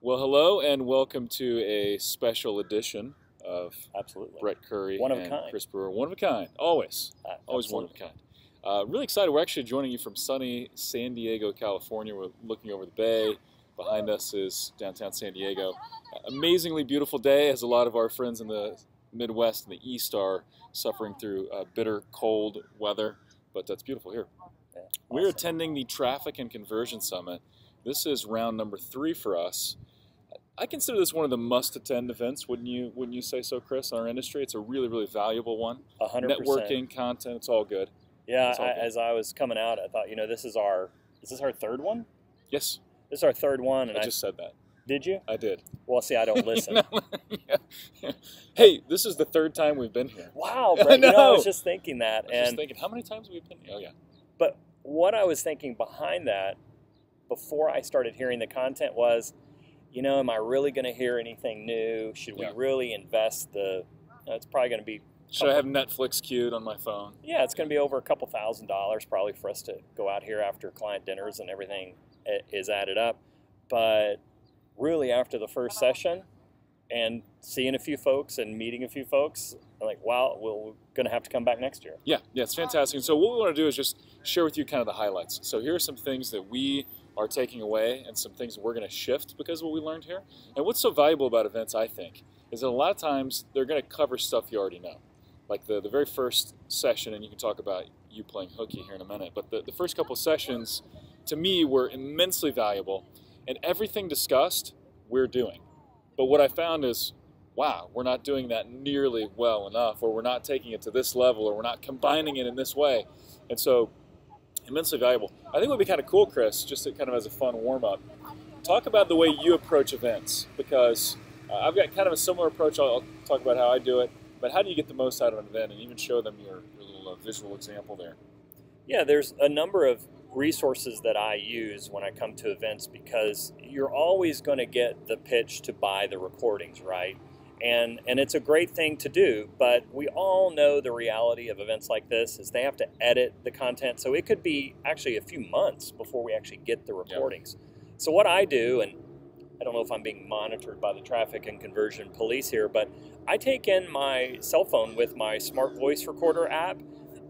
Well, hello and welcome to a special edition of Absolutely. Brett Curry One of a and kind. Chris Brewer. One of a kind, always. Always one of a kind. Really excited. We're actually joining you from sunny San Diego, California. We're looking over the bay. Behind us is downtown San Diego. Amazingly beautiful day, as a lot of our friends in the Midwest and the East are suffering through bitter, cold weather. But that's beautiful here. Yeah, awesome. We're attending the Traffic and Conversion Summit. This is round number 3 for us. I consider this one of the must-attend events. Wouldn't you say so, Chris? In our industry, it's a really valuable one. 100%. Networking, content, it's all good. Yeah, as I was coming out, I thought, is this our third one? Yes. This is our third one, and I just said that. Did you? I did. Well, see, I don't listen. Yeah. Hey, this is the 3rd time we've been here. Wow, Brett, I was just thinking that, I was just thinking, how many times have we been here? Oh yeah. But what I was thinking behind that, before I started hearing the content, was, am I really going to hear anything new? Should we really invest it's probably going to be... Should I have Netflix queued on my phone? Yeah, it's going to be over a couple $1,000s probably for us to go out here after client dinners and everything is added up. But really, after the first session and seeing a few folks and meeting a few folks, I'm like, wow, we're going to have to come back next year. Yeah, it's fantastic. And so what we want to do is just share with you kind of the highlights. So here are some things that we are taking away and some things we're going to shift because of what we learned here. And what's so valuable about events, I think, is that a lot of times they're going to cover stuff you already know. Like the very first session, and you can talk about you playing hooky here in a minute, but the first couple of sessions, to me, were immensely valuable. And everything discussed, we're doing. But what I found is, wow, we're not doing that nearly well enough, or we're not taking it to this level, or we're not combining it in this way. And so, immensely valuable. I think it would be kind of cool, Chris, just to kind of as a fun warm-up, talk about the way you approach events, because I've got kind of a similar approach. I'll talk about how I do it, but how do you get the most out of an event, and even show them your little visual example there? Yeah, there's a number of resources that I use when I come to events, because you're always going to get the pitch to buy the recordings, right? And it's a great thing to do, but we all know the reality of events like this is they have to edit the content. So it could be actually a few months before we actually get the recordings. Yep. So what I do, and I don't know if I'm being monitored by the traffic and conversion police here, but I take in my cell phone with my smart voice recorder app,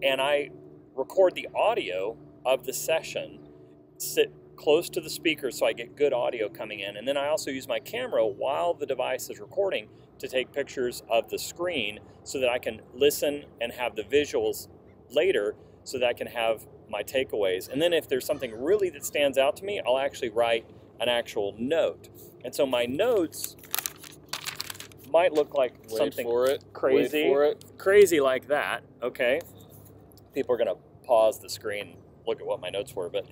and I record the audio of the session, sit close to the speaker so I get good audio coming in, and then I also use my camera while the device is recording to take pictures of the screen so that I can listen and have the visuals later so that I can have my takeaways. And then if there's something really that stands out to me, I'll actually write an actual note. And so my notes might look like something crazy. Crazy like that, okay? People are going to pause the screen, look at what my notes were, but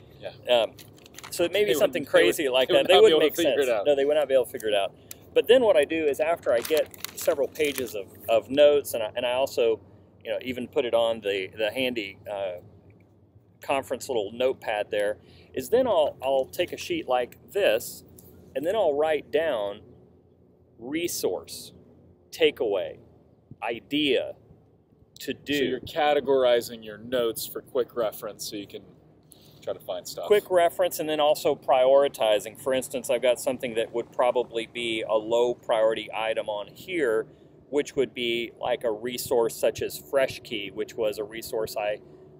so it may be something crazy like that. They wouldn't make sense. No, they would not be able to figure it out. But then what I do is, after I get several pages of notes, and I also, even put it on the handy conference little notepad there, is then I'll take a sheet like this, and then I'll write down resource, takeaway, idea, to do. So you're categorizing your notes for quick reference so you can try to find stuff. Quick reference, and then also prioritizing. For instance, I've got something that would probably be a low priority item on here, which would be like a resource such as FreshKey, which was a resource I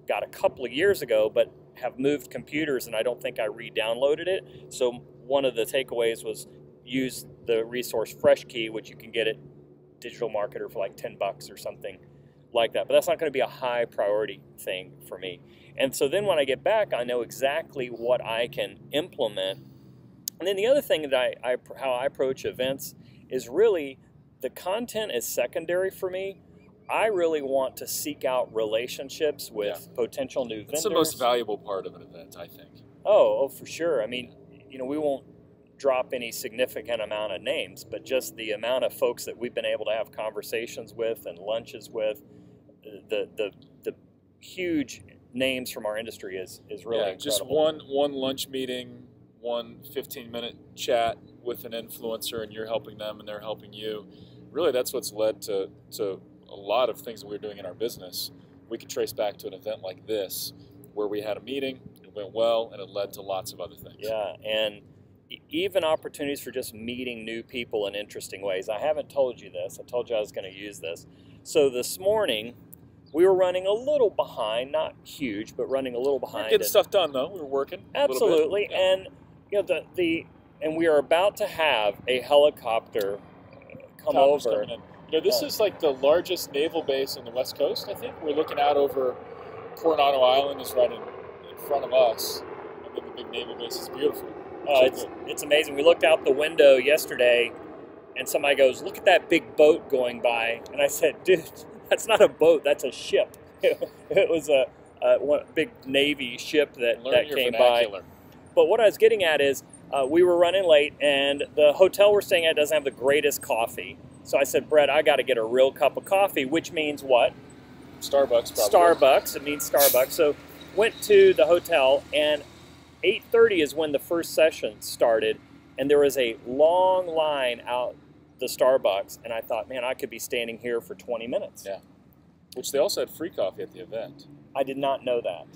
got a couple of years ago, but have moved computers and I don't think I re-downloaded it. So one of the takeaways was use the resource FreshKey, which you can get at Digital Marketer for like $10 or something like that. But that's not going to be a high priority thing for me. And so then when I get back, I know exactly what I can implement. And then the other thing that how I approach events is really the content is secondary for me. I really want to seek out relationships with potential new vendors. That's the most valuable part of an event, I think. Oh, for sure. I mean, we won't drop any significant amount of names, but just the amount of folks that we've been able to have conversations with and lunches with, the huge names from our industry is really incredible. Just one lunch meeting, one 15-minute chat with an influencer, and you're helping them and they're helping you. Really, that's what's led to a lot of things that we're doing in our business. We could trace back to an event like this, where we had a meeting, it went well, and it led to lots of other things. Yeah, and even opportunities for just meeting new people in interesting ways. I haven't told you this. I told you I was going to use this. So this morning, we were running a little behind, not huge, but running a little behind. We're getting stuff done, though. We were working. Absolutely. Yeah. And you know, and we are about to have a helicopter come over. You know, this is like the largest naval base on the West Coast, I think. We're looking out over Coronado Island is right in front of us. And then the big naval base is beautiful. It's amazing. We looked out the window yesterday, and somebody goes, "Look at that big boat going by." And I said, "Dude, that's not a boat. That's a ship." It was a big Navy ship that came by. But what I was getting at is we were running late, and the hotel we're staying at doesn't have the greatest coffee. So I said, "Brett, I got to get a real cup of coffee," which means what? Starbucks, probably. Starbucks. It means Starbucks. So went to the hotel, and 8:30 is when the first session started, and there was a long line out the Starbucks, and I thought, man, I could be standing here for 20 minutes. Yeah. Which they also had free coffee at the event. I did not know that.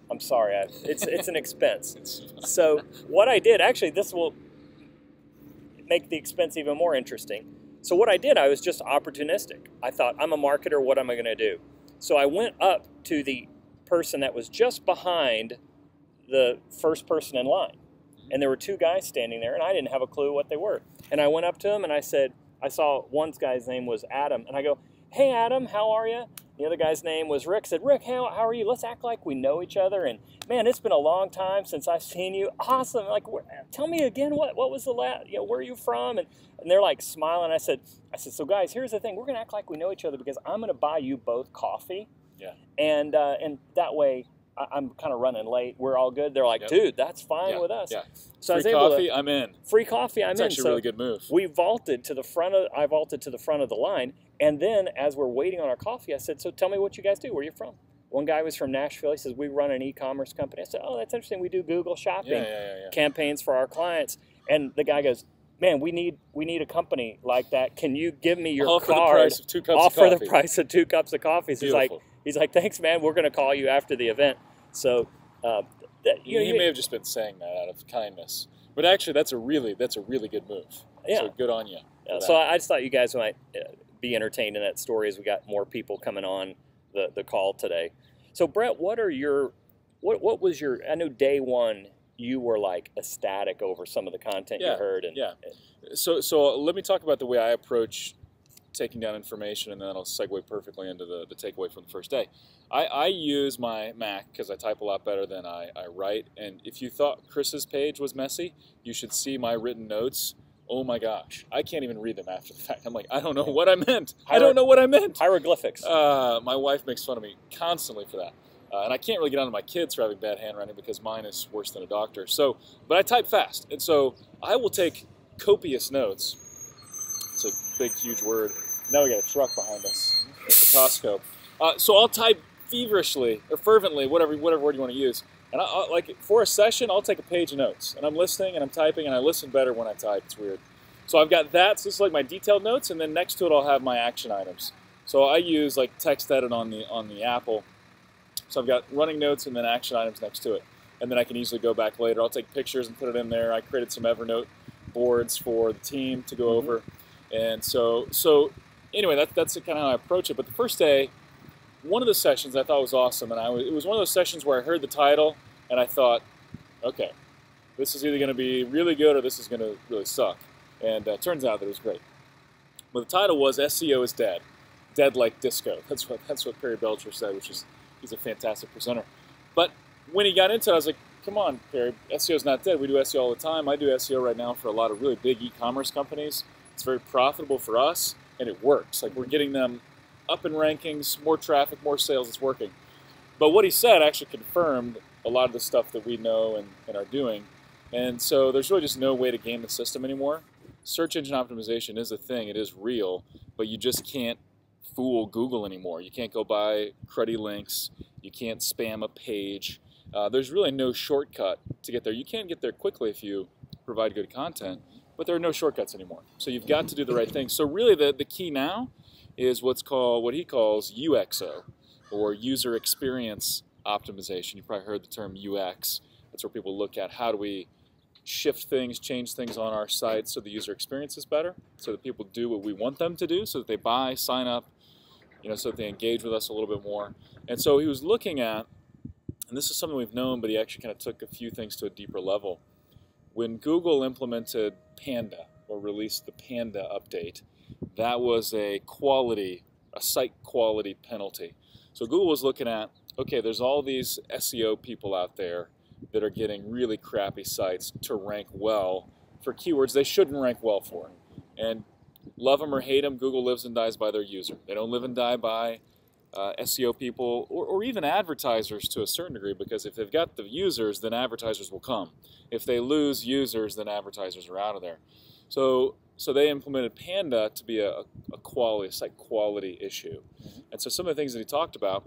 I'm sorry. It's an expense. So what I did, actually, this will make the expense even more interesting. So what I did, I was just opportunistic. I thought, I'm a marketer. What am I going to do? So I went up to the person that was just behind the first person in line. And there were two guys standing there, and I didn't have a clue what they were. And I went up to him, and I said, I saw one guy's name was Adam, and I go, "Hey, Adam, how are you?" The other guy's name was Rick. I said, "Rick, how are you? Let's act like we know each other. And, man, it's been a long time since I've seen you. Awesome. Like, tell me again, what was the last, where are you from?" And they're, like, smiling. I said, "So, guys, here's the thing. We're going to act like we know each other because I'm going to buy you both coffee. Yeah. And that way I'm kind of running late. We're all good." They're like, Yep. "Dude, that's fine with us." Yeah. So free coffee, I'm in. Free coffee, I'm in. It's actually a really good move. I vaulted to the front of the line, and then as we're waiting on our coffee, I said, "So tell me what you guys do. Where are you from?" One guy was from Nashville. He says, "We run an e-commerce company." I said, "Oh, that's interesting. We do Google shopping campaigns for our clients." And the guy goes, "Man, we need a company like that. Can you give me your Offer card? the price of 2 cups of coffee. Offer the price of 2 cups of coffee." So he's like, "Thanks, man. We're going to call you after the event." So he may have just been saying that out of kindness, but actually that's a really good move. Yeah. So good on you. Yeah, so I just thought you guys might be entertained in that story as we got more people coming on the call today. So Brett, what was your? I know day one you were like ecstatic over some of the content you heard. So let me talk about the way I approach taking down information, and then I'll segue perfectly into the takeaway from the first day. I use my Mac because I type a lot better than I write, and if you thought Chris's page was messy, you should see my written notes. Oh my gosh, I can't even read them after the fact. I'm like, I don't know what I meant. I don't know what I meant. Hieroglyphics. My wife makes fun of me constantly for that. And I can't really get on to my kids for having bad handwriting because mine is worse than a doctor. So, but I type fast, and so I will take copious notes. It's a big, huge word. Now we got a truck behind us. It's a Costco. So I'll type feverishly or fervently, whatever word you want to use. And like for a session, I'll take a page of notes, and I'm listening and I'm typing, and I listen better when I type. It's weird. So I've got that. So this is like my detailed notes, and then next to it, I'll have my action items. So I use like text edit on the Apple. So I've got running notes and then action items next to it, and then I can easily go back later. I'll take pictures and put it in there. I created some Evernote boards for the team to go over, and so anyway, that's kind of how I approach it. But the first day, one of the sessions I thought was awesome, and it was one of those sessions where I heard the title and I thought, okay, this is either going to be really good or this is going to really suck. And it turns out that it was great. But the title was SEO is Dead. Dead like disco. That's what Perry Belcher said, which is, he's a fantastic presenter. But when he got into it, I was like, come on, Perry, SEO's not dead. We do SEO all the time. I do SEO right now for a lot of really big e-commerce companies. It's very profitable for us, and it works. Like, we're getting them up in rankings, more traffic, more sales. It's working. But what he said actually confirmed a lot of the stuff that we know and are doing. And so there's really just no way to game the system anymore. Search engine optimization is a thing. It is real, but you just can't fool Google anymore. You can't go buy cruddy links. You can't spam a page. There's really no shortcut to get there. You can get there quickly if you provide good content, but there are no shortcuts anymore. So you've got to do the right thing. So really the key now is what he calls UXO, or user experience optimization. You probably heard the term UX. That's where people look at how do we shift things, change things on our site so the user experience is better, so that people do what we want them to do, so that they buy, sign up, so that they engage with us a little bit more. And so he was looking at, and this is something we've known, but he actually kind of took a few things to a deeper level. When Google implemented Panda, or released the Panda update, that was a site quality penalty. So Google was looking at, okay, there's all these SEO people out there that are getting really crappy sites to rank well for keywords they shouldn't rank well for. And love them or hate them, Google lives and dies by their user. They don't live and die by SEO people or even advertisers to a certain degree, because if they've got the users, then advertisers will come. If they lose users, then advertisers are out of there. So they implemented Panda to be a site quality issue. And so some of the things that he talked about,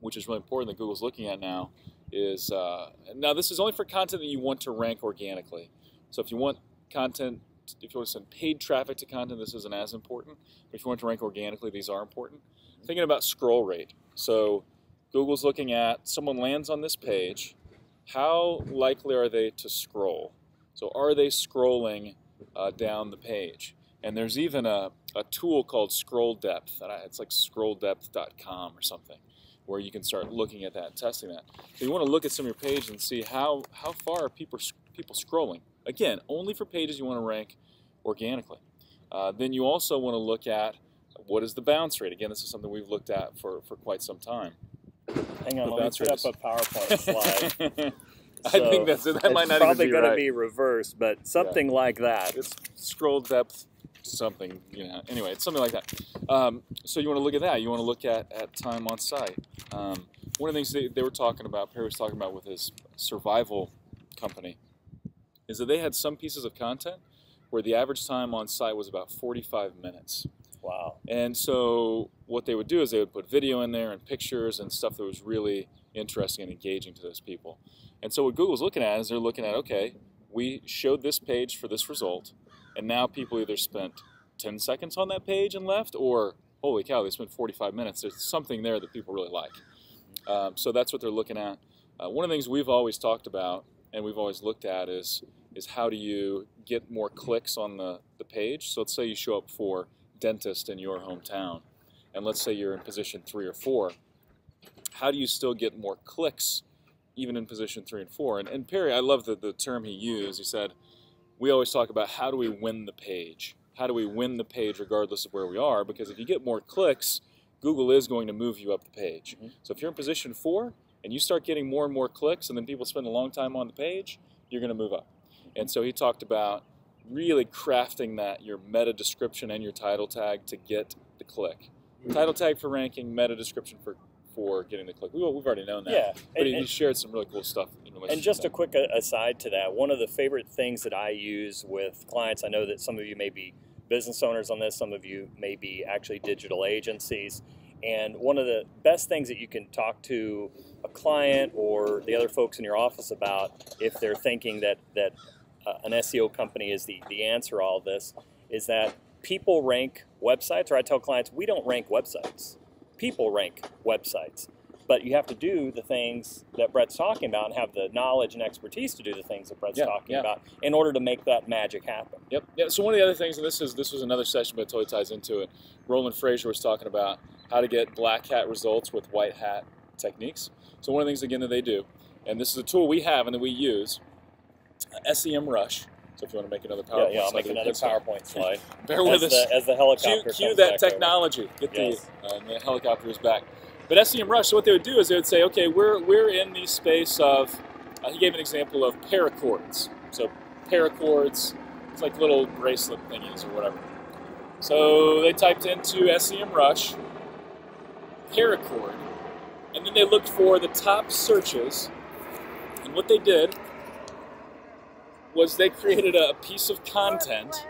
which is really important that Google's looking at now, is, now this is only for content that you want to rank organically. So if you want content, if you want to send paid traffic to content, this isn't as important. But if you want to rank organically, these are important. Thinking about scroll rate. So Google's looking at, someone lands on this page, how likely are they to scroll? So are they scrolling down the page? And there's even a tool called Scroll Depth. It's like scrolldepth.com or something, where you can start looking at that and testing that. So you want to look at some of your pages and see how far are people scrolling. Again, only for pages you want to rank organically. Then you also want to look at, what is the bounce rate? Again, this is something we've looked at for quite some time. Hang on, let me put up a PowerPoint slide. I think that might not even be right. It's probably going to be reversed, but something like that. It's scroll depth something, Anyway, it's something like that. So you want to look at that. You want to look at time on site. One of the things they were talking about, Perry was talking about with his survival company, is that they had some pieces of content where the average time on site was about 45 minutes. Wow. And so what they would do is they would put video in there and pictures and stuff that was really interesting and engaging to those people. And so what Google's looking at is they're looking at, okay, we showed this page for this result, and now people either spent 10 seconds on that page and left, or holy cow, they spent 45 minutes. There's something there that people really like. So that's what they're looking at. One of the things we've always talked about and we've always looked at is how do you get more clicks on the page. So let's say you show up for dentist in your hometown, and let's say you're in position 3 or 4. How do you still get more clicks even in position 3 and 4? And Perry, I love the term he used. He said, we always talk about how do we win the page? How do we win the page regardless of where we are? Because if you get more clicks, Google is going to move you up the page. So if you're in position 4 and you start getting more and more clicks and then people spend a long time on the page, you're going to move up. And so he talked about really crafting that, your meta description and your title tag to get the click. Title tag for ranking, meta description for getting the click. We've already known that. Yeah. But he shared some really cool stuff in relation and just to a quick aside to that, one of the favorite things that I use with clients, I know that some of you may be business owners on this, some of you may be actually digital agencies, and one of the best things that you can talk to a client or the other folks in your office about if they're thinking that an SEO company is the answer to all this, is that people rank websites, or I tell clients, we don't rank websites. People rank websites. But you have to do the things that Brett's talking about and have the knowledge and expertise to do the things that Brett's talking about in order to make that magic happen. Yep. Yeah. So one of the other things, and this was another session, but it totally ties into it, Roland Frazier was talking about how to get black hat results with white hat techniques. So one of the things, again, that they do, and this is a tool we have and that we use, SEMrush. So if you want to make another PowerPoint slide. I'll make another PowerPoint slide. Bear with us. As the helicopter cue that technology. Get the helicopter is back. But SEMrush, so what they would do is they would say, okay, we're in the space of, he gave an example of paracords. So paracords, it's like little bracelet thingies or whatever. So they typed into SEMrush, paracord, and then they looked for the top searches, and what they did was they created a piece of content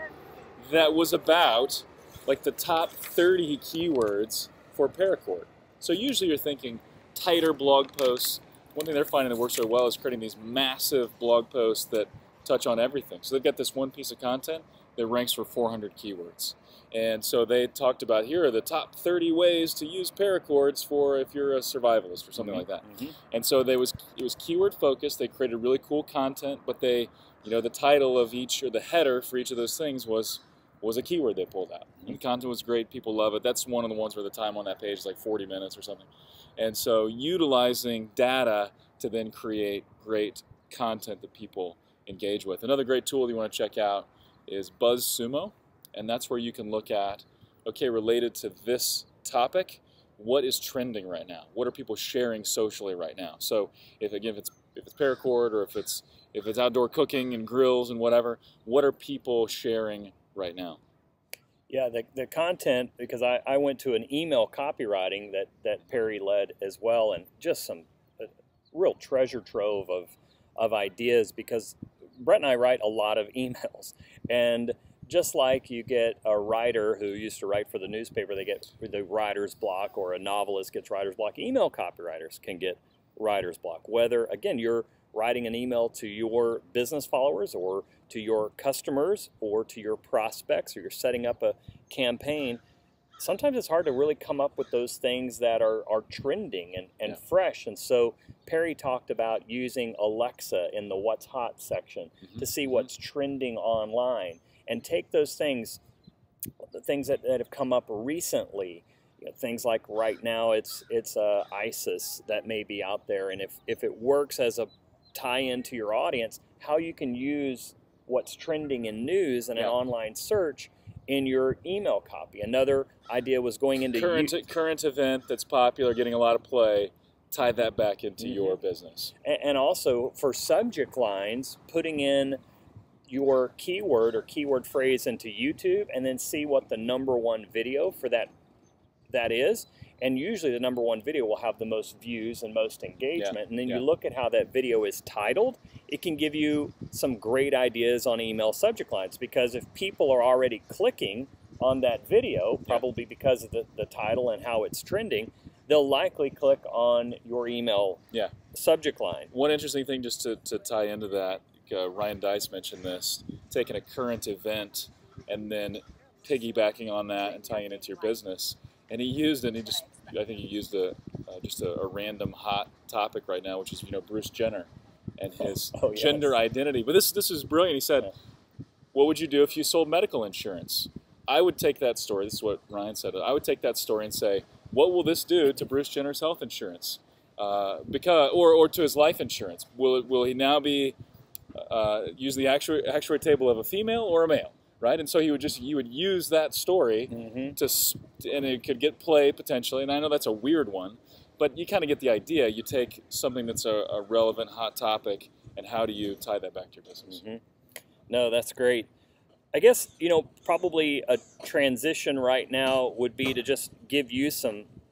that was about like the top 30 keywords for paracord. So usually you're thinking tighter blog posts. One thing they're finding that works really well is creating these massive blog posts that touch on everything. So they've got this one piece of content that ranks for 400 keywords. And so they talked about, here are the top 30 ways to use paracords for if you're a survivalist or something like that. And so it was keyword focused. They created really cool content, but they the title of each, or the header for each of those things was a keyword they pulled out. And the content was great, people love it. That's one of the ones where the time on that page is like 40 minutes or something. And so utilizing data to then create great content that people engage with. Another great tool you want to check out is BuzzSumo, and that's where you can look at, okay, related to this topic, what is trending right now? What are people sharing socially right now? So if it's paracord, or if it's outdoor cooking and grills and whatever, what are people sharing right now? Yeah, the content, because I went to an email copywriting that Perry led as well, and just some real treasure trove of ideas, because Brett and I write a lot of emails, and just like you get a writer who used to write for the newspaper, they get the writer's block, or a novelist gets writer's block, email copywriters can get writer's block. Whether, again, you're writing an email to your business followers, or to your customers, or to your prospects, or you're setting up a campaign, sometimes it's hard to really come up with those things that are trending and fresh. And so Perry talked about using Alexa in the What's Hot section to see what's trending online, and take those things, the things that have come up recently, things like right now it's ISIS that may be out there, and if it works as a tie-in to your audience, how you can use what's trending in news and an online search in your email copy. Another idea was going into current event that's popular, getting a lot of play, tie that back into your business. And also for subject lines, putting in your keyword or keyword phrase into YouTube, and then see what the #1 video for that is. And usually the #1 video will have the most views and most engagement. And then you look at how that video is titled. It can give you some great ideas on email subject lines, because if people are already clicking on that video, probably because of the title and how it's trending, they'll likely click on your email subject line. One interesting thing, just to tie into that, Ryan Dice mentioned this, taking a current event and then piggybacking on that and tying it into your business. And he used it, and I think he used just a random hot topic right now, which is, Bruce Jenner and his gender identity. But this is brilliant. He said, what would you do if you sold medical insurance? I would take that story, this is what Ryan said, I would take that story and say, what will this do to Bruce Jenner's health insurance? Or to his life insurance? Will he now be use the actuary table of a female or a male? Right, and so you would use that story and it could get play potentially. And I know that's a weird one, but you kind of get the idea. You take something that's a relevant hot topic, and how do you tie that back to your business? No, that's great. I guess probably a transition right now would be to just give you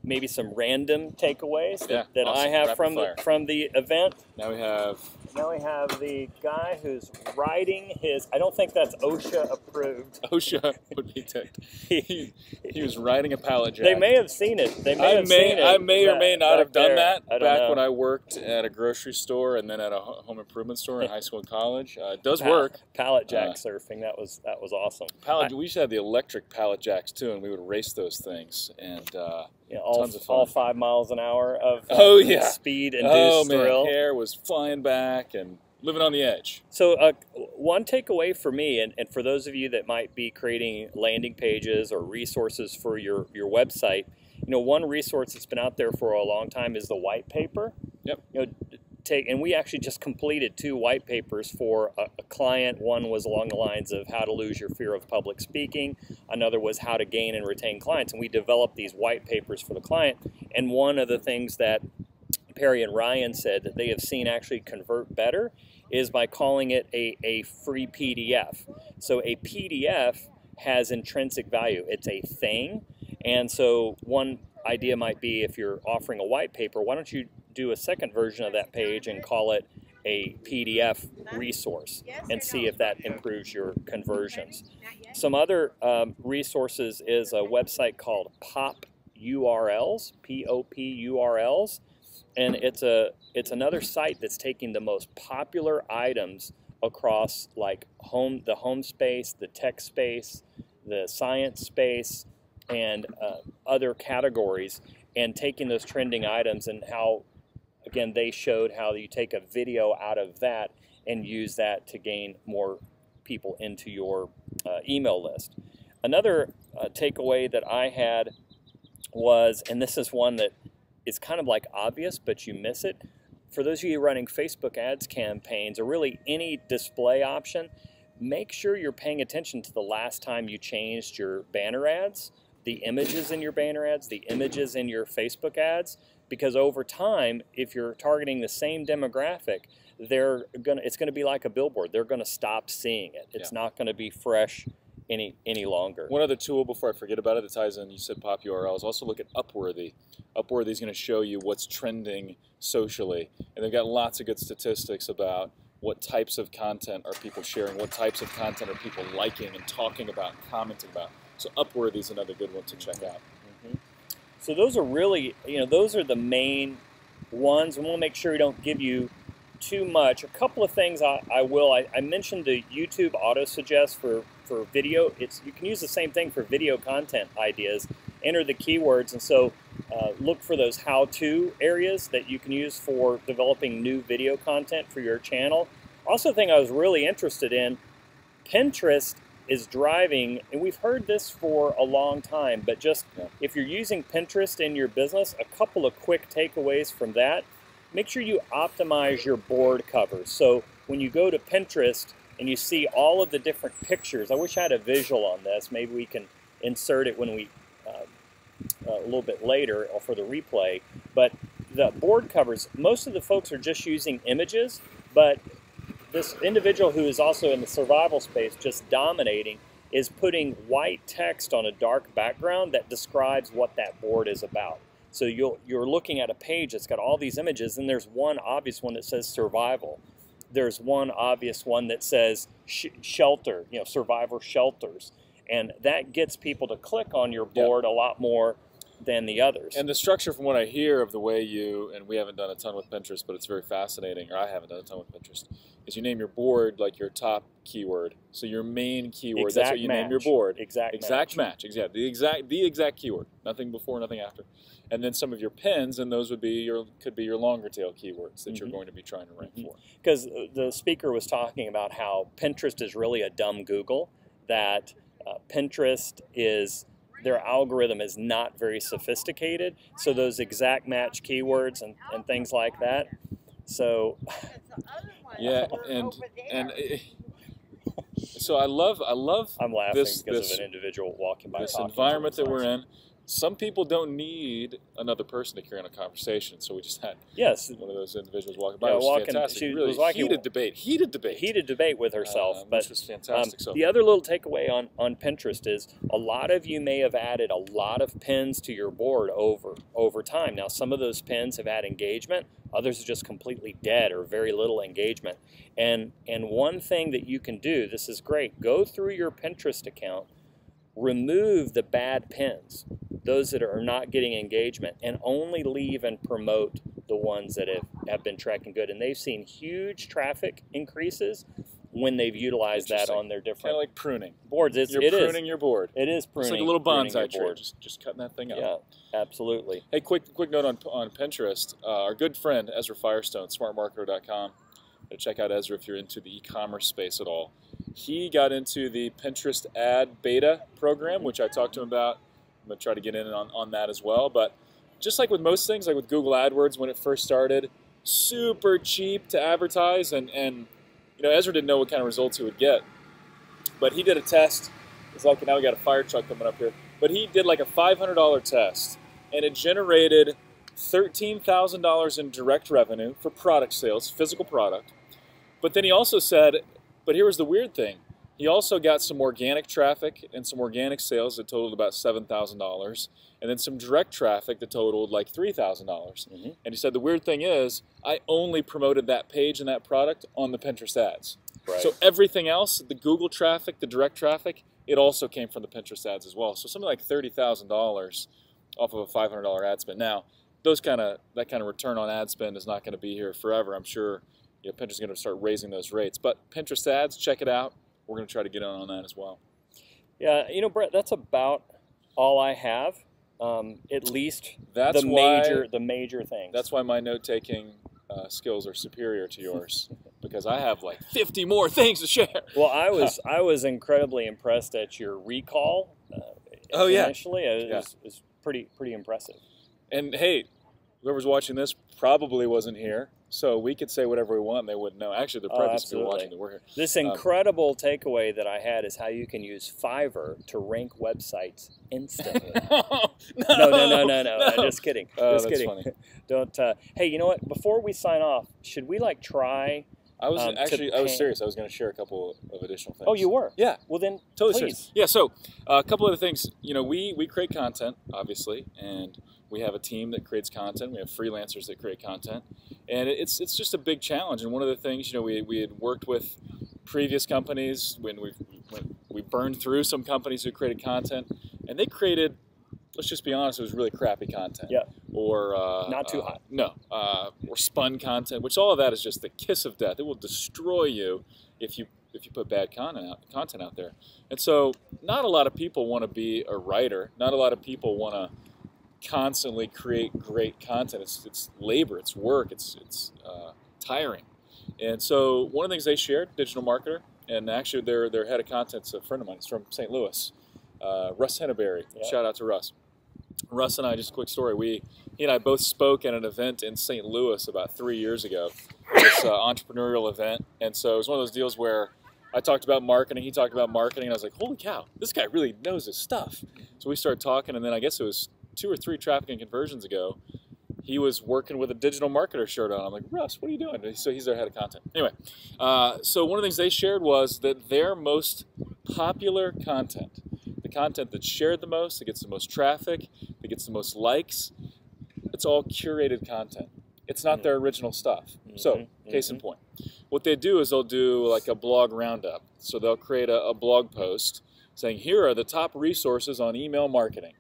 maybe some random takeaways that I have from the event. Now we have the guy who's writing his, I don't think that's OSHA approved. OSHA would be ticked. He was writing a pallet jack. They may have seen it. I may or may not have done that back when I I worked at a grocery store and then at a home improvement store in high school and college. It does work. Pallet jack surfing, that was awesome. We used to have the electric pallet jacks too, and we would race those things, and tons of fun. All 5 miles an hour of speed-induced thrill. Hair was flying back and living on the edge. So one takeaway for me, and for those of you that might be creating landing pages or resources for your website, one resource that's been out there for a long time is the white paper. And we actually just completed 2 white papers for a client. One was along the lines of how to lose your fear of public speaking. Another was how to gain and retain clients. And we developed these white papers for the client. And one of the things that Perry and Ryan said that they have seen actually convert better is by calling it a free PDF. So a PDF has intrinsic value. It's a thing. And so one idea might be, if you're offering a white paper, why don't you do a second version of that page and call it a PDF resource, and see if that improves your conversions. Some other resources is a website called Pop URLs, P-O-P URLs, and it's another site that's taking the most popular items across like the home space, the tech space, the science space, and other categories, and taking those trending items and how, again, they showed how you take a video out of that and use that to gain more people into your email list. Another takeaway that I had was, and this is one that is kind of like obvious, but you miss it. For those of you running Facebook ads campaigns, or really any display option, make sure you're paying attention to the last time you changed your banner ads, the images in your banner ads, the images in your Facebook ads, because over time, if you're targeting the same demographic, it's going to be like a billboard. They're going to stop seeing it. It's not going to be fresh any longer. One other tool before I forget about it that ties in, you said pop URLs, also look at Upworthy. Upworthy is going to show you what's trending socially, and they've got lots of good statistics about what types of content are people sharing, what types of content are people liking and talking about and commenting about. So Upworthy is another good one to check out. So those are really, those are the main ones, and we'll make sure we don't give you too much. A couple of things I mentioned the YouTube auto suggest for video. You can use the same thing for video content ideas. Enter the keywords, and so look for those how-to areas that you can use for developing new video content for your channel. Also, the thing I was really interested in, Pinterest is driving, and we've heard this for a long time, but just if you're using Pinterest in your business, a couple of quick takeaways from that. Make sure you optimize your board covers. So when you go to Pinterest and you see all of the different pictures, I wish I had a visual on this. Maybe we can insert it when we a little bit later or for the replay. But the board covers, most of the folks are just using images, but this individual who is also in the survival space, just dominating, is putting white text on a dark background that describes what that board is about. So you're looking at a page that's got all these images, and there's one obvious one that says survival. There's one obvious one that says shelter, survivor shelters. And that gets people to click on your board a lot more than the others. And the structure, from what I hear of the way and we haven't done a ton with Pinterest, but it's very fascinating, or I haven't done a ton with Pinterest, is you name your board like your top keyword. So your main keyword, that's what you name your board. Exact match. Exactly. The exact keyword. Nothing before, nothing after. And then some of your pins, and those could be your longer tail keywords that you're going to be trying to rank for. Because the speaker was talking about how Pinterest is really a dumb Google, that Pinterest their algorithm is not very sophisticated, so those exact match keywords and things like that. So so I love I'm laughing because of an individual walking by. This environment that we're in. Some people don't need another person to carry on a conversation, so we just had one of those individuals walking by. It was fantastic. She really was heated debate with herself. Which was fantastic. The other little takeaway on Pinterest is a lot of you may have added a lot of pins to your board over time. Now, some of those pins have had engagement. Others are just completely dead or very little engagement. And one thing that you can do, this is great, go through your Pinterest account, remove the bad pins, those that are not getting engagement, and only leave and promote the ones that have been tracking good. And they've seen huge traffic increases when they've utilized that on their different kind of like pruning boards. You're pruning your board. It is pruning. It's like a little bonsai tree, just cutting that thing up. Yeah, absolutely. Hey, quick note on Pinterest. Our good friend Ezra Firestone, smartmarketer.com. Check out Ezra if you're into the e-commerce space at all. He got into the Pinterest ad beta program, which I talked to him about. I'm going to try to get in on that as well. But just like with most things, like with Google AdWords when it first started, super cheap to advertise. And Ezra didn't know what kind of results he would get. But he did a test. It's like, now we got a fire truck coming up here. But he did like a $500 test, and it generated $13,000 in direct revenue for product sales, physical product. But then he also said, but here was the weird thing. He also got some organic traffic and some organic sales that totaled about $7,000, and then some direct traffic that totaled like $3,000. And he said the weird thing is, I only promoted that page and that product on the Pinterest ads. Right. So everything else, the Google traffic, the direct traffic, it also came from the Pinterest ads as well. So something like $30,000 off of a $500 ad spend. Now, that kind of return on ad spend is not going to be here forever. I'm sure Pinterest is going to start raising those rates. But Pinterest ads, check it out. We're going to try to get on that as well. Yeah, Brett, that's about all I have. At least the major things. That's why my note-taking skills are superior to yours. because I have like 50 more things to share. Well, I was incredibly impressed at your recall. Oh yeah, initially it was pretty impressive. And hey, whoever's watching this probably wasn't here, so we could say whatever we want and they wouldn't know. Actually, they're probably just watching that we're here. This incredible takeaway that I had is how you can use Fiverr to rank websites instantly. No. Just kidding. Just kidding. Funny. Don't. Hey, you know what? Before we sign off, should we like try? I was serious. I was going to share a couple of additional things. Oh, you were? Yeah. Well, then, totally please. Serious. Yeah. So, a couple other things. You know, we create content, obviously, and we have a team that creates content. We have freelancers that create content, and it's just a big challenge. And one of the things, you know, we had worked with previous companies when we burned through some companies who created content, and they created, let's just be honest, it was really crappy content. Yeah. Or not too hot. No. Or spun content, which all of that is just the kiss of death. It will destroy you if you put bad content out there. And so, not a lot of people want to be a writer. Not a lot of people want to constantly create great content. It's labor, it's work, it's tiring. And so one of the things they shared, digital marketer, and actually their head of content's a friend of mine. He's from St. Louis, Russ Henneberry. Yeah. Shout out to Russ. Russ and I, just a quick story, he and I both spoke at an event in St. Louis about 3 years ago, this entrepreneurial event. And so it was one of those deals where I talked about marketing, he talked about marketing, and I was like, holy cow, this guy really knows his stuff. So we started talking, and then I guess it was 2 or 3 traffic and conversions ago, he was working with a digital marketer shirt on. I'm like, Russ, what are you doing? So he's their head of content. Anyway, so one of the things they shared was that their most popular content, the content that's shared the most, that gets the most traffic, that gets the most likes, it's all curated content. It's not their original stuff. So, case in point, what they do is they'll do like a blog roundup. So they'll create a blog post saying, here are the top resources on email marketing.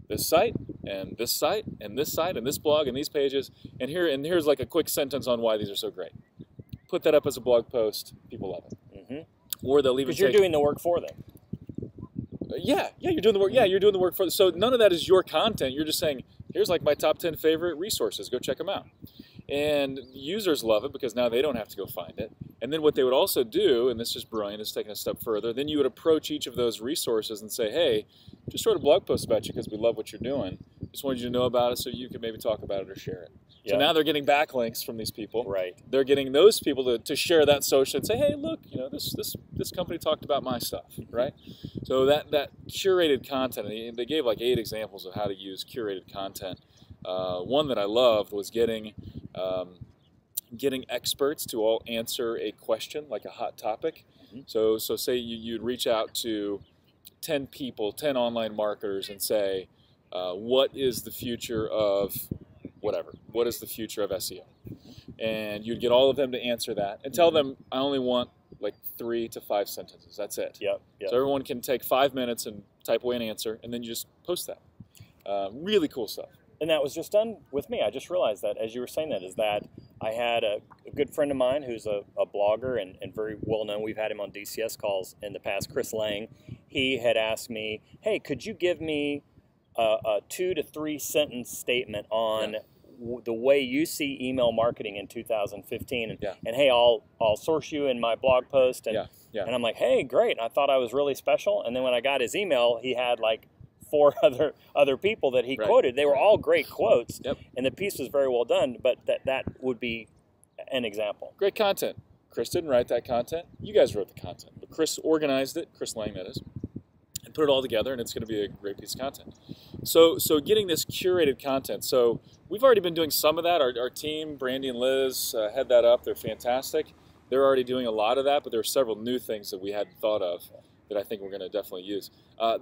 This site, and this site, and this site, and this blog, and these pages, and here's like a quick sentence on why these are so great. Put that up as a blog post. People love it. Or they'll even because you're doing the work for them. Yeah, you're doing the work. Yeah, you're doing the work for them. So none of that is your content. You're just saying, here's like my top 10 favorite resources. Go check them out. And users love it because now they don't have to go find it. And then what they would also do, and this is brilliant, is taking a step further, then you would approach each of those resources and say, hey, just wrote a blog post about you because we love what you're doing. Just wanted you to know about it so you could maybe talk about it or share it. So now they're getting backlinks from these people. Right. They're getting those people to share that social and say, hey, look, you know, this company talked about my stuff, right? So that curated content, and they gave like 8 examples of how to use curated content. One that I loved was getting experts to all answer a question, like a hot topic. So say you'd reach out to 10 people, 10 online marketers, and say, what is the future of whatever? What is the future of SEO? And you'd get all of them to answer that and tell them, I only want like 3 to 5 sentences. That's it. Yep. So everyone can take 5 minutes and type away an answer, and then you just post that. Really cool stuff. And that was just done with me. I just realized that as you were saying that, is that I had a good friend of mine who's a blogger and very well known. We've had him on DCS calls in the past, Chris Lang. He had asked me, hey, could you give me a 2 to 3 sentence statement on the way you see email marketing in 2015? And hey, I'll source you in my blog post. And I'm like, hey, great. And I thought I was really special. And then when I got his email, he had like 4 other people that he quoted. They were all great quotes, and the piece was very well done, but that would be an example. Great content. Chris didn't write that content. You guys wrote the content. But Chris organized it, Chris Lang that is, and put it all together, and it's going to be a great piece of content. So getting this curated content. So we've already been doing some of that. Our team, Brandy and Liz, head that up. They're fantastic. They're already doing a lot of that, but there are several new things that we hadn't thought of that I think we're going to definitely use.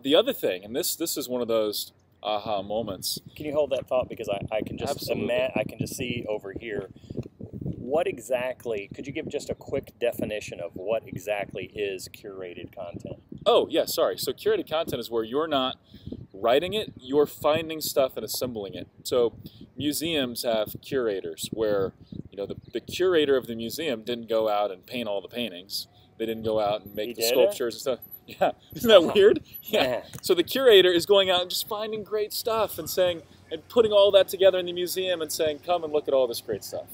The other thing, and this is one of those aha moments. Can you hold that thought, because I can just I can just see over here. What exactly? Could you give just a quick definition of what exactly is curated content? Oh yeah, sorry. So curated content is where you're not writing it, you're finding stuff and assembling it. So museums have curators where, you know, the curator of the museum didn't go out and paint all the paintings. They didn't go out and make the sculptures and stuff. Yeah, isn't that weird? Yeah. So the curator is going out and just finding great stuff and saying, and putting all that together in the museum and saying, come and look at all this great stuff.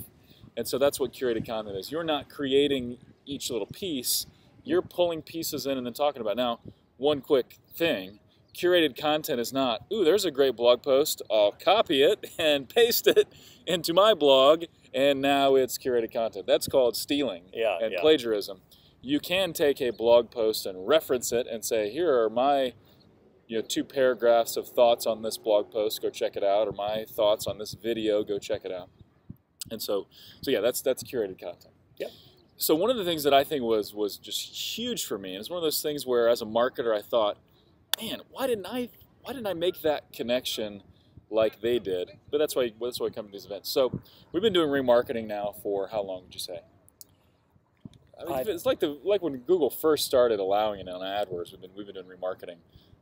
And so that's what curated content is. You're not creating each little piece. You're pulling pieces in and then talking about. Now, one quick thing. Curated content is not, ooh, there's a great blog post. I'll copy it and paste it into my blog, and now it's curated content. That's called stealing and plagiarism. You can take a blog post and reference it and say, here are my 2 paragraphs of thoughts on this blog post, go check it out, or my thoughts on this video, go check it out. And so yeah, that's curated content. Yep. So one of the things that I think was just huge for me, and it's one of those things where as a marketer I thought, man, why didn't I make that connection like they did? But that's why we come to these events. So we've been doing remarketing now for how long would you say? I mean, it's like when Google first started allowing it on AdWords. We've been doing remarketing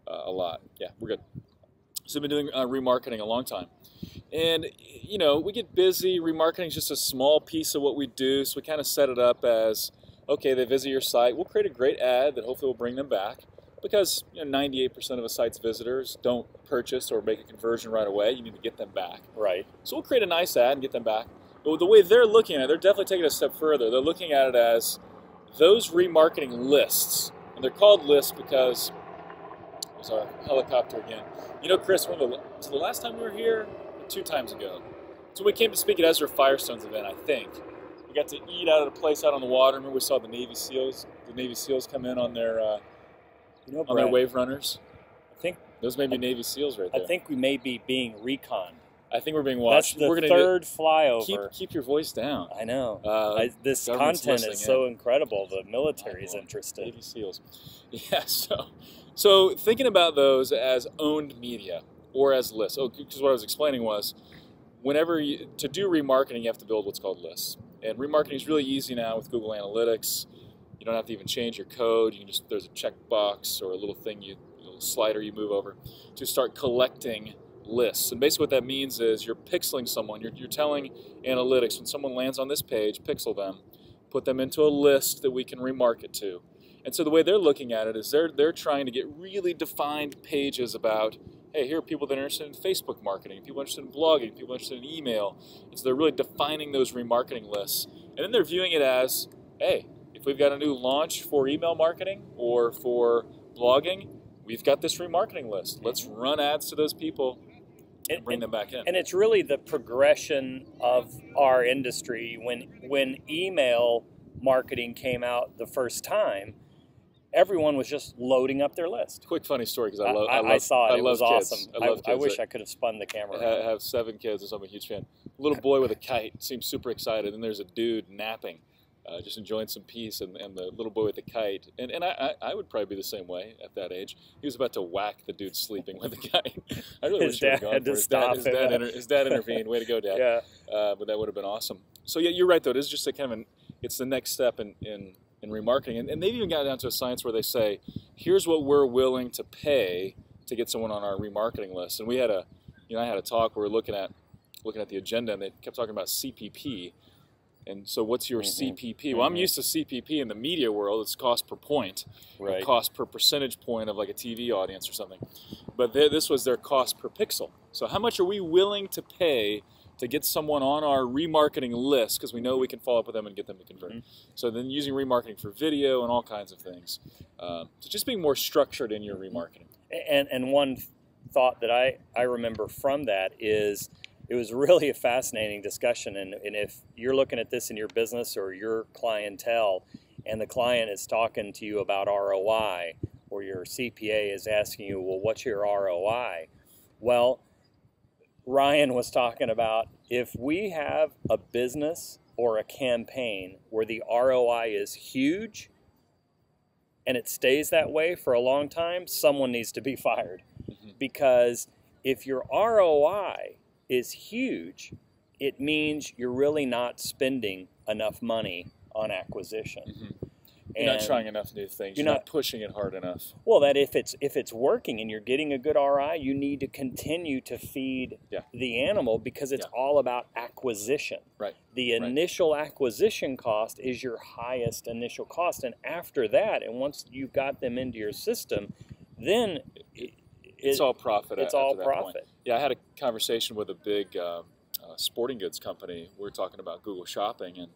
a lot. Yeah, we're good. So we've been doing remarketing a long time, and we get busy. Remarketing is just a small piece of what we do. So we kind of set it up as, okay, they visit your site. We'll create a great ad that hopefully will bring them back. Because 98% of a site's visitors don't purchase or make a conversion right away. You need to get them back. Right. So we'll create a nice ad and get them back. But the way they're looking at it, they're definitely taking it a step further. They're looking at it as those remarketing lists. And they're called lists because, there's our helicopter again. Chris, was the last time we were here? 2 times ago. So we came to speak at Ezra Firestone's event, I think. We got to eat out of the place out on the water. Remember we saw the Navy SEALs come in on their... on their wave runners. I think those may be Navy SEAls right there. I think we may be being reconned. I think we're being watched. That's the third flyover. Keep your voice down. I know. This content is so incredible. The military is interested. Navy SEAls. Yeah. So thinking about those as owned media or as lists. Because what I was explaining was, to do remarketing, you have to build what's called lists. And remarketing is really easy now with Google Analytics. You don't have to even change your code. You can there's a checkbox or a little thing, a little slider you move over to start collecting lists. And basically what that means is you're pixeling someone. You're telling analytics, when someone lands on this page, pixel them, put them into a list that we can remarket to. And so the way they're looking at it is they're trying to get really defined pages about, hey, here are people that are interested in Facebook marketing, people interested in blogging, people interested in email. And so they're really defining those remarketing lists. And then they're viewing it as, hey, if we've got a new launch for email marketing or for blogging, we've got this remarketing list. Let's run ads to those people and bring them back in. And it's really the progression of our industry. When email marketing came out the first time, everyone was just loading up their list. Quick funny story, because I saw it. It was kids. awesome. I love kids. I wish I could have spun the camera. I have 7 kids, so I'm a huge fan. Little boy with a kite seems super excited, and there's a dude napping. Just enjoying some peace, and the little boy with the kite. And I would probably be the same way at that age. He was about to whack the dude sleeping with the kite. I really wish he had gone for it. His dad intervened. Way to go, Dad. Yeah. But that would have been awesome. So yeah, you're right though. It is just it's the next step in remarketing. And they've even got down to a science where they say, here's what we're willing to pay to get someone on our remarketing list. And we had I had a talk where we're looking at the agenda, and they kept talking about CPP. And so what's your CPP? Well, I'm used to CPP in the media world. It's cost per point, right. Or cost per percentage point of like a TV audience or something. But this was their cost per pixel. So how much are we willing to pay to get someone on our remarketing list, because we know we can follow up with them and get them to convert. So then using remarketing for video and all kinds of things. So just being more structured in your remarketing. And one thought that I remember from that is, it was really a fascinating discussion, and if you're looking at this in your business or your clientele, and the client is talking to you about ROI, or your CPA is asking you, well, what's your ROI? Well, Ryan was talking about, if we have a business or a campaign where the ROI is huge, and it stays that way for a long time, someone needs to be fired. Because if your ROI is huge, it means you're really not spending enough money on acquisition. You're not trying enough new things. You're not pushing it hard enough. Well, that if it's working and you're getting a good ROI, you need to continue to feed the animal, because it's all about acquisition. Right. The initial acquisition cost is your highest initial cost, and after that, and once you've got them into your system, then it's all profit. It's all profit. Yeah, I had a conversation with a big sporting goods company. We're talking about Google Shopping, and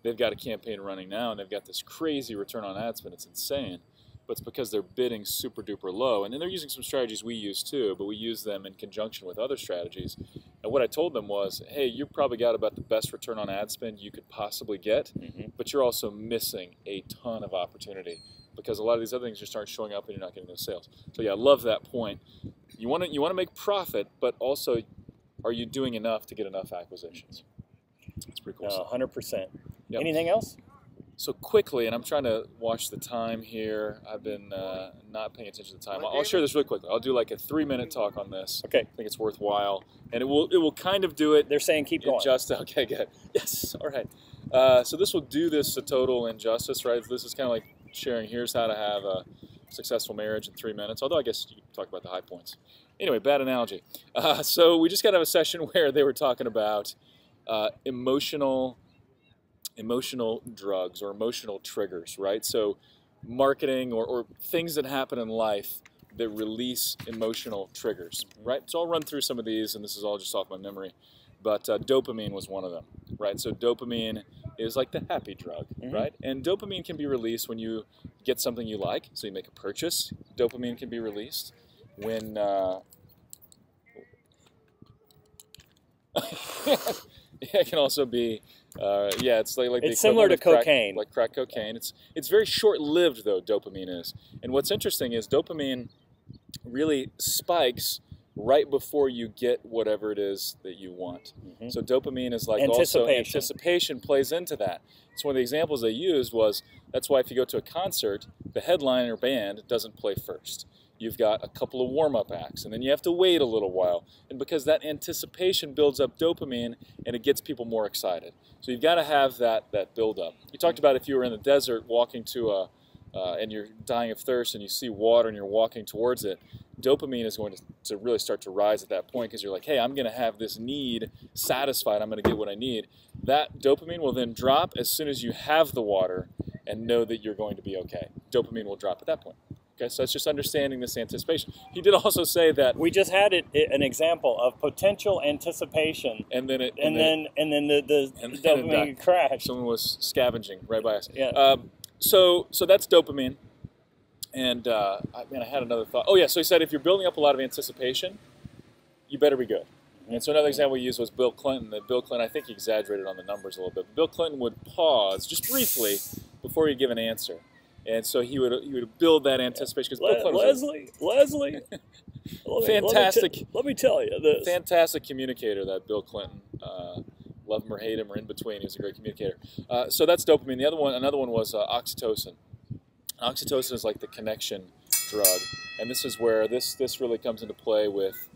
they've got a campaign running now, and they've got this crazy return on ad spend. It's insane, but it's because they're bidding super duper low. And then they're using some strategies we use too, but we use them in conjunction with other strategies. And what I told them was, hey, you probably got about the best return on ad spend you could possibly get, but you're also missing a ton of opportunity because a lot of these other things just aren't showing up and you're not getting those sales. So yeah, I love that point. You want to make profit, but also, are you doing enough to get enough acquisitions? That's pretty cool. 100%. Yep. Anything else? So quickly, and I'm trying to watch the time here. I've been not paying attention to the time. I'll share this really quickly. I'll do like a 3-minute talk on this. Okay. I think it's worthwhile, and it will kind of do it. They're saying keep going. Okay, good. Yes. All right. So this will do this a total injustice, right? This is kind of like sharing. Here's how to have a successful marriage in 3 minutes. Although I guess you talk about the high points. Anyway, bad analogy. So we just got to have a session where they were talking about emotional drugs or emotional triggers, right? So marketing or things that happen in life that release emotional triggers, right? So I'll run through some of these, and this is all just off my memory, but dopamine was one of them, right? So dopamine is like the happy drug, right? And dopamine can be released when you get something you like, so you make a purchase. Dopamine can be released when it can also be it's like it's similar to cocaine, like crack cocaine. It's very short-lived though. Dopamine is, and what's interesting is dopamine really spikes right before you get whatever it is that you want. So dopamine is like also anticipation plays into that. So one of the examples they used was that's why if you go to a concert, the headliner band doesn't play first. You've got a couple of warm-up acts, and then you have to wait a little while. And because that anticipation builds up dopamine, and it gets people more excited. So you've got to have that build-up. You talked about if you were in the desert walking to and you're dying of thirst, and you see water, and you're walking towards it, dopamine is going to really start to rise at that point because you're like, hey, I'm going to have this need satisfied. I'm going to get what I need. That dopamine will then drop as soon as you have the water and know that you're going to be okay. Dopamine will drop at that point. Okay, so it's just understanding this anticipation. He did also say that we just had an example of potential anticipation, and then the dopamine crash. Someone was scavenging right by us. Yeah. So that's dopamine. And I had another thought. Oh yeah, so he said if you're building up a lot of anticipation, you better be good. And so another example we used was Bill Clinton. That Bill Clinton, I think he exaggerated on the numbers a little bit. But Bill Clinton would pause just briefly before he'd give an answer. And so he would build that anticipation because Bill Clinton Leslie, fantastic. Let me tell you this. Fantastic communicator, that Bill Clinton. Love him or hate him or in between. He was a great communicator. So that's dopamine. Another one was oxytocin. Oxytocin is like the connection drug, and this is where this really comes into play with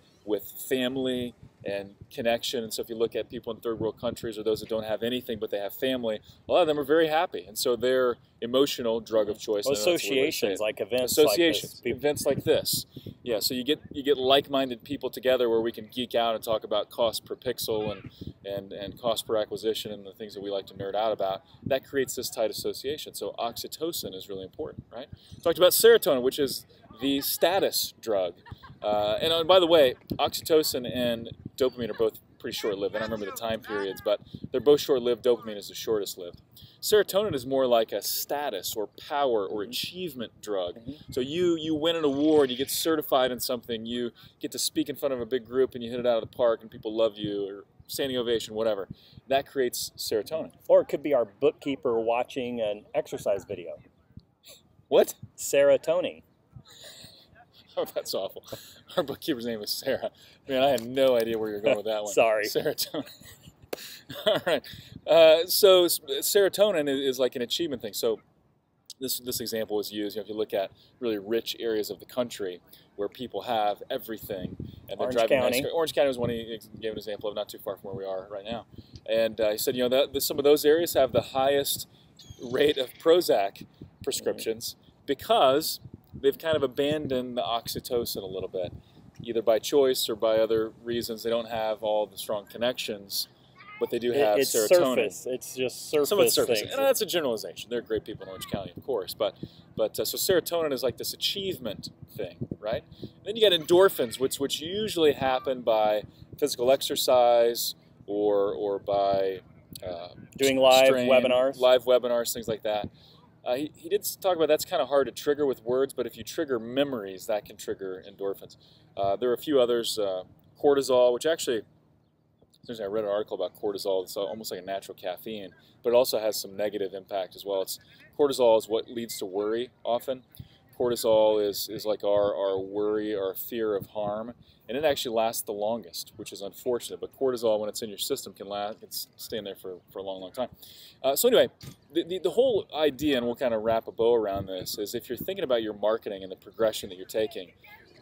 family and connection. And so if you look at people in third world countries or those that don't have anything but they have family, a lot of them are very happy, and so their emotional drug of choice. Well, associations like events, events like this. Yeah, so you get like-minded people together where we can geek out and talk about cost per pixel and cost per acquisition and the things that we like to nerd out about. That creates this tight association. So oxytocin is really important, right? Talked about serotonin, which is the status drug. And by the way, oxytocin and dopamine are both pretty short-lived. I don't remember the time periods, but they're both short-lived. Dopamine is the shortest-lived. Serotonin is more like a status or power or achievement drug. So you win an award, you get certified in something, you get to speak in front of a big group and you hit it out of the park and people love you, or standing ovation, whatever. That creates serotonin. Or it could be our bookkeeper watching an exercise video. What? Serotonin. Oh, that's awful. Our bookkeeper's name is Sarah. Man, I had no idea where you're going with that one. Sorry. Serotonin. All right. So serotonin is like an achievement thing. So this example was used. If you look at really rich areas of the country where people have everything, and they're driving nice cars. Orange County was one he gave an example of, not too far from where we are right now. And he said, some of those areas have the highest rate of Prozac prescriptions because they've kind of abandoned the oxytocin a little bit, either by choice or by other reasons. They don't have all the strong connections, but they do have serotonin. It's just surface. Some of it's surface. Things. And that's a generalization. They're great people in Orange County, of course. But so serotonin is like this achievement thing, right? Then you get endorphins, which usually happen by physical exercise or by doing live strain, webinars, things like that. He did talk about that's kind of hard to trigger with words, but if you trigger memories, that can trigger endorphins. There are a few others, cortisol, which actually, I read an article about cortisol. It's almost like a natural caffeine, but it also has some negative impact as well. Cortisol is what leads to worry often. Cortisol is like our worry, our fear of harm, and it actually lasts the longest, which is unfortunate. But cortisol, when it's in your system, can stay in there for a long, long time. So anyway, the whole idea, and we'll kind of wrap a bow around this, is if you're thinking about your marketing and the progression that you're taking,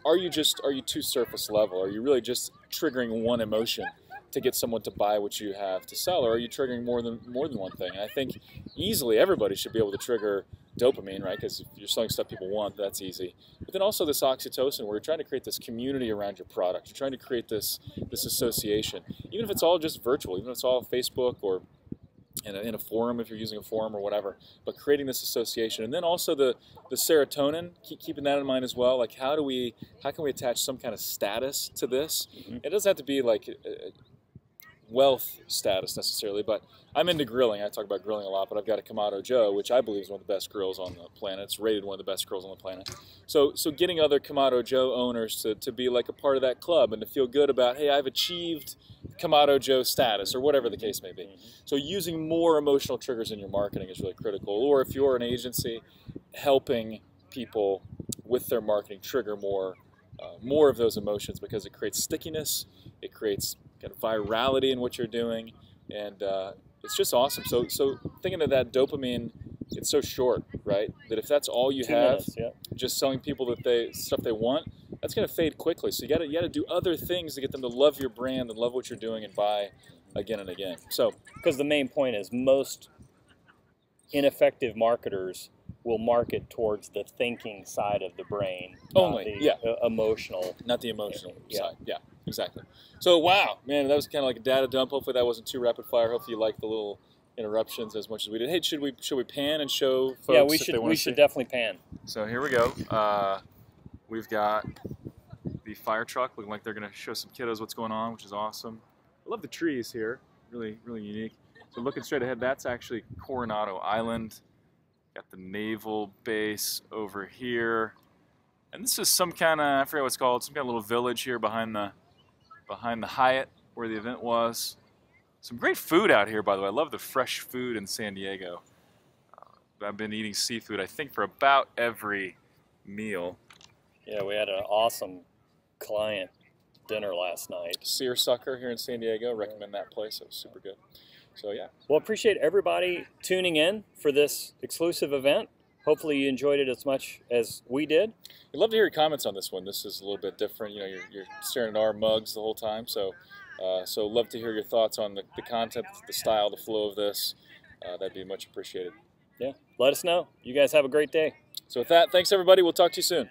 are you too surface level? Are you really just triggering one emotion to get someone to buy what you have to sell, or are you triggering more than one thing? And I think easily everybody should be able to trigger dopamine, right? Because if you're selling stuff people want, that's easy. But then also this oxytocin, where you're trying to create this community around your product. You're trying to create this association, even if it's all just virtual, even if it's all Facebook or in a forum, if you're using a forum or whatever, but creating this association. And then also the serotonin, keeping that in mind as well. Like how can we attach some kind of status to this? Mm-hmm. It doesn't have to be like wealth status necessarily, but I'm into grilling. I talk about grilling a lot, but I've got a Kamado Joe, which I believe is one of the best grills on the planet. It's rated one of the best grills on the planet. So getting other Kamado Joe owners to be like a part of that club and to feel good about, hey, I've achieved Kamado Joe status, or whatever the case may be. Mm-hmm. So using more emotional triggers in your marketing is really critical. Or if you're an agency, helping people with their marketing trigger more of those emotions, because it creates stickiness, it creates kind of virality in what you're doing, and it's just awesome. So thinking of that dopamine, it's so short, right? That if that's all you 2 have, minutes, yeah. just selling people stuff they want, that's going to fade quickly. So you got to do other things to get them to love your brand and love what you're doing and buy again and again. So because the main point is most ineffective marketers will market towards the thinking side of the brain, only, not the emotional, not the emotional side. Yeah, exactly. So wow, man, that was kind of like a data dump. Hopefully that wasn't too rapid fire. Hopefully you liked the little interruptions as much as we did. Hey, should we pan and show folks? Yeah, we should definitely pan. So here we go. We've got the fire truck looking like they're going to show some kiddos what's going on, which is awesome. I love the trees here. Really, really unique. So looking straight ahead, that's actually Coronado Island. Got the naval base over here, and this is some kind of, I forget what it's called, some kind of little village here behind the Hyatt where the event was. Some great food out here, by the way. I love the fresh food in San Diego. I've been eating seafood, I think, for about every meal. Yeah, we had an awesome client dinner last night. Seersucker here in San Diego. Recommend that place. It was super good. So yeah. Well, appreciate everybody tuning in for this exclusive event. Hopefully you enjoyed it as much as we did. I'd love to hear your comments on this one. This is a little bit different. You know, you're staring at our mugs the whole time. So love to hear your thoughts on the content, the style, the flow of this. That'd be much appreciated. Yeah, let us know. You guys have a great day. So with that, thanks everybody. We'll talk to you soon.